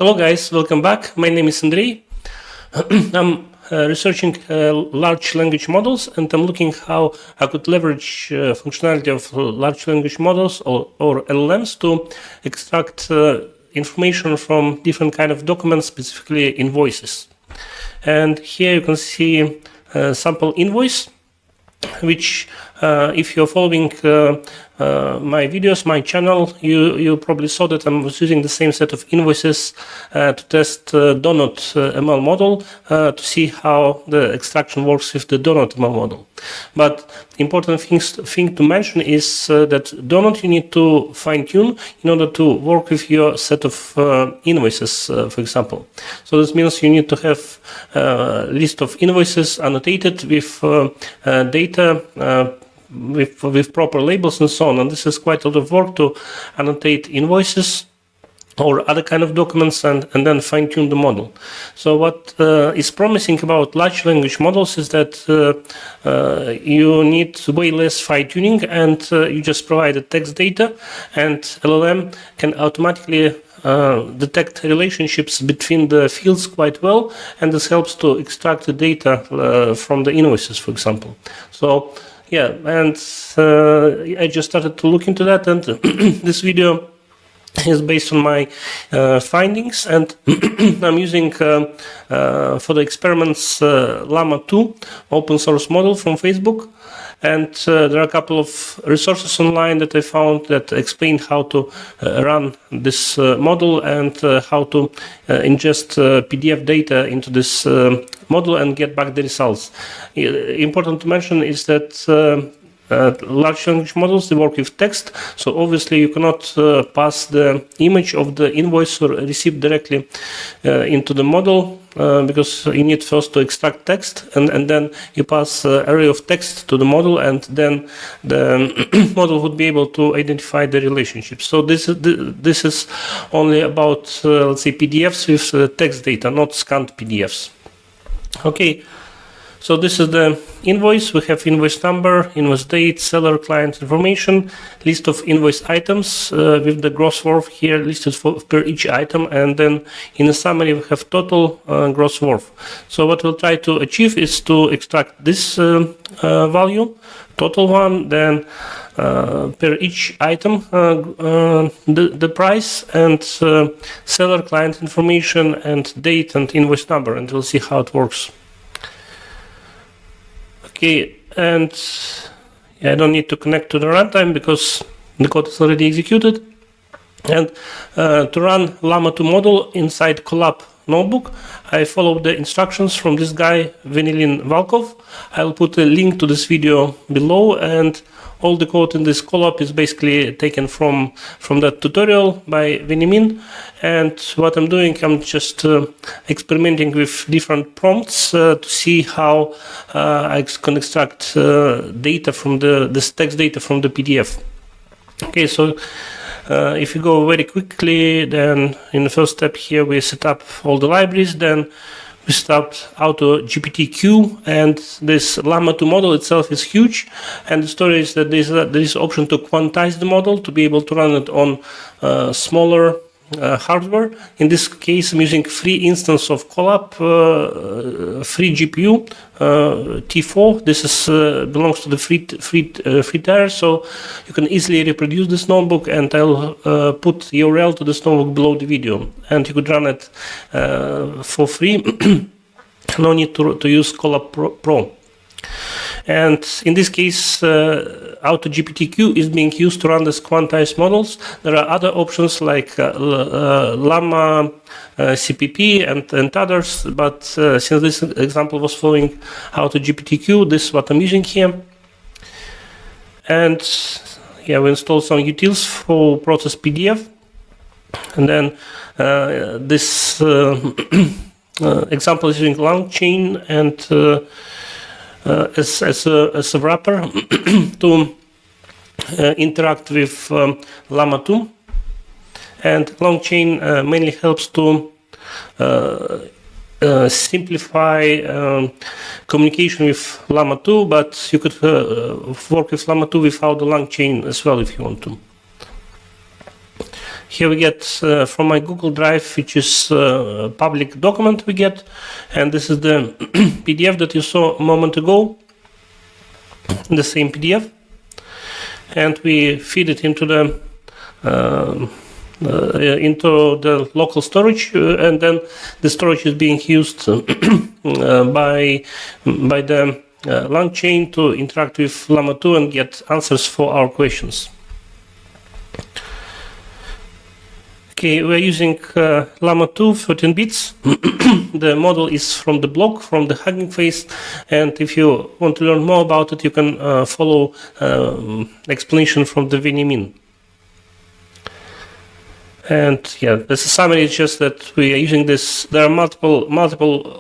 Hello guys, welcome back. My name is Andrei. I'm researching large language models, and I'm looking how I could leverage functionality of large language models or LLMs to extract information from different kind of documents, specifically invoices. And here you can see a sample invoice, which if you're following my videos, my channel, you probably saw that I was using the same set of invoices to test Donut ML model to see how the extraction works with the Donut ML model. But the important thing to mention is that Donut you need to fine-tune in order to work with your set of invoices, for example. So this means you need to have a list of invoices annotated with data with proper labels and so on, and this is quite a lot of work to annotate invoices or other kind of documents and then fine-tune the model. So what is promising about large language models is that you need way less fine-tuning, and you just provide the text data, and LLM can automatically detect relationships between the fields quite well, and this helps to extract the data from the invoices, for example. So yeah, and I just started to look into that, and this video is based on my findings, and I'm using for the experiments LLama2 open source model from Facebook. And there are a couple of resources online that I found that explain how to run this model and how to ingest PDF data into this model and get back the results. Important to mention is that large language models, they work with text, so obviously you cannot pass the image of the invoice or receipt directly into the model because you need first to extract text, and then you pass array of text to the model, and then the model would be able to identify the relationships. So this is only about let's say PDFs with text data, not scanned PDFs. Okay. So this is the invoice. We have invoice number, invoice date, seller, client information, list of invoice items with the gross worth here listed per each item, and then in the summary we have total gross worth. So what we'll try to achieve is to extract this value, total one, then per each item the price, and seller, client information, and date and invoice number, and we'll see how it works. Okay, and I don't need to connect to the runtime because the code is already executed. And to run LLama2 model inside Colab notebook, I followed the instructions from this guy, Vanilin Valkov. I'll put a link to this video below, and all the code in this Colab is basically taken from that tutorial by Venimin. And what I'm doing, I'm just experimenting with different prompts to see how I can extract data from this text data from the PDF. Okay, so if you go very quickly, then in the first step here we set up all the libraries, then we start auto GPT-Q, and this LLama2 model itself is huge, and the story is that there is option to quantize the model to be able to run it on smaller hardware. In this case, I'm using free instance of Colab, free GPU, T4. This is belongs to the free tier, so you can easily reproduce this notebook, and I'll put the URL to this notebook below the video, and you could run it for free. No need to use Colab Pro. And in this case, auto GPT-Q is being used to run these quantized models. There are other options like Llama, CPP, and others, but since this example was following auto GPT-Q, this is what I'm using here. And yeah, we installed some utils for process PDF, and then this example is using LangChain and as a wrapper to interact with LLama2, and LangChain mainly helps to simplify communication with LLama2, but you could work with LLama2 without the LangChain as well if you want to. Here we get from my Google Drive, which is a public document we get, and this is the PDF that you saw a moment ago, the same PDF, and we feed it into the local storage, and then the storage is being used by the long chain to interact with Llama 2 and get answers for our questions. Okay, we're using Llama 2 13 bits. The model is from the blog, from the Hugging Face, and if you want to learn more about it, you can follow explanation from the Veniamin. And yeah, as a summary, it's just that we are using this. There are multiple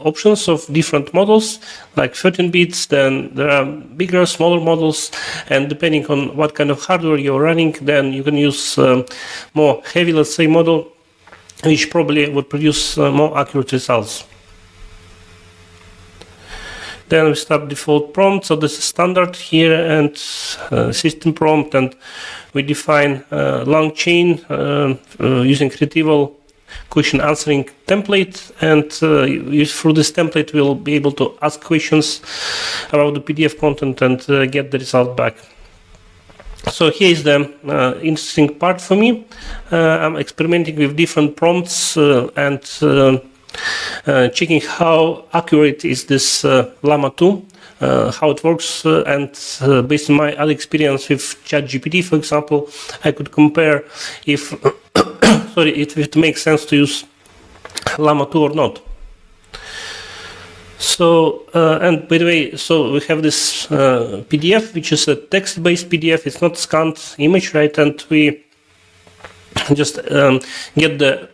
options of different models, like 13 bits. Then there are bigger, smaller models, and depending on what kind of hardware you're running, then you can use more heavy, let's say, model, which probably would produce more accurate results. Then we start default prompt. So this is standard here and system prompt, and we define long chain using retrieval question answering template, and through this template we'll be able to ask questions about the PDF content and get the result back. So here is the interesting part for me. I'm experimenting with different prompts and checking how accurate is this Llama 2, how it works, and based on my other experience with ChatGPT, for example, I could compare if if it makes sense to use Llama 2 or not. So, and by the way, so we have this PDF, which is a text-based PDF. It's not scanned image, right? And we just get the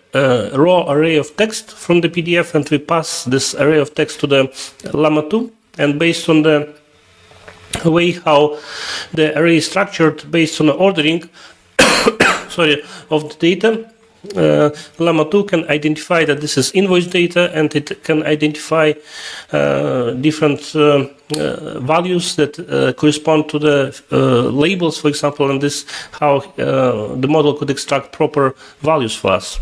raw array of text from the PDF, and we pass this array of text to the Llama 2. And based on the way how the array is structured, based on the ordering of the data, Llama 2 can identify that this is invoice data, and it can identify different values that correspond to the labels, for example, and this how the model could extract proper values for us.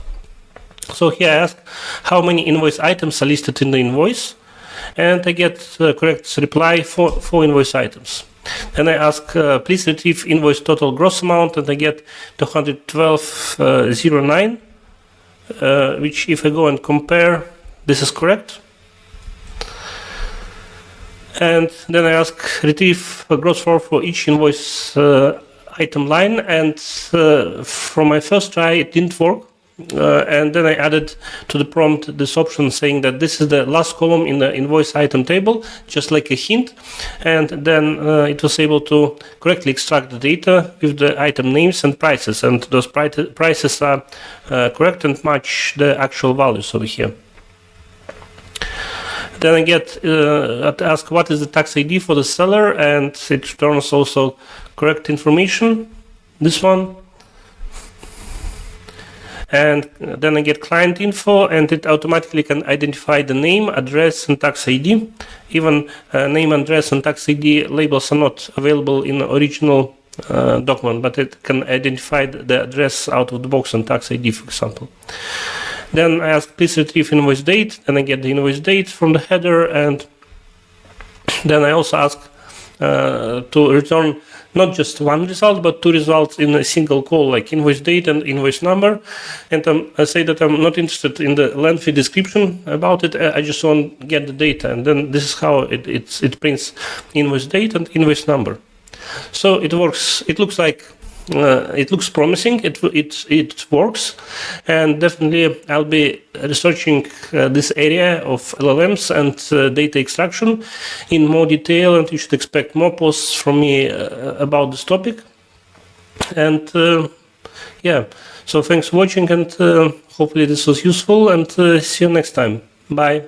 So here I ask how many invoice items are listed in the invoice, and I get correct reply for 4 invoice items. Then I ask, please retrieve invoice total gross amount, and I get 212.09, which if I go and compare, this is correct. And then I ask, retrieve gross for each invoice item line, and from my first try, it didn't work. And then I added to the prompt this option saying that this is the last column in the invoice item table, just like a hint, and then it was able to correctly extract the data with the item names and prices, and those prices are correct and match the actual values over here. Then I get ask what is the tax ID for the seller, and it returns also correct information, this one. And then I get client info, and it automatically can identify the name, address, and tax ID. Even name, address, and tax ID labels are not available in the original document, but it can identify the address out of the box and tax ID, for example. Then I ask, please retrieve invoice date, and I get the invoice date from the header, and then I also ask to return not just one result, but 2 results in a single call, like invoice date and invoice number. And I say that I'm not interested in the lengthy description about it. I just want to get the data, and then this is how it prints invoice date and invoice number. So it works. It looks like it looks promising. It works, and definitely I'll be researching this area of LLMs and data extraction in more detail, and you should expect more posts from me about this topic. And yeah, so thanks for watching, and hopefully this was useful, and see you next time. Bye.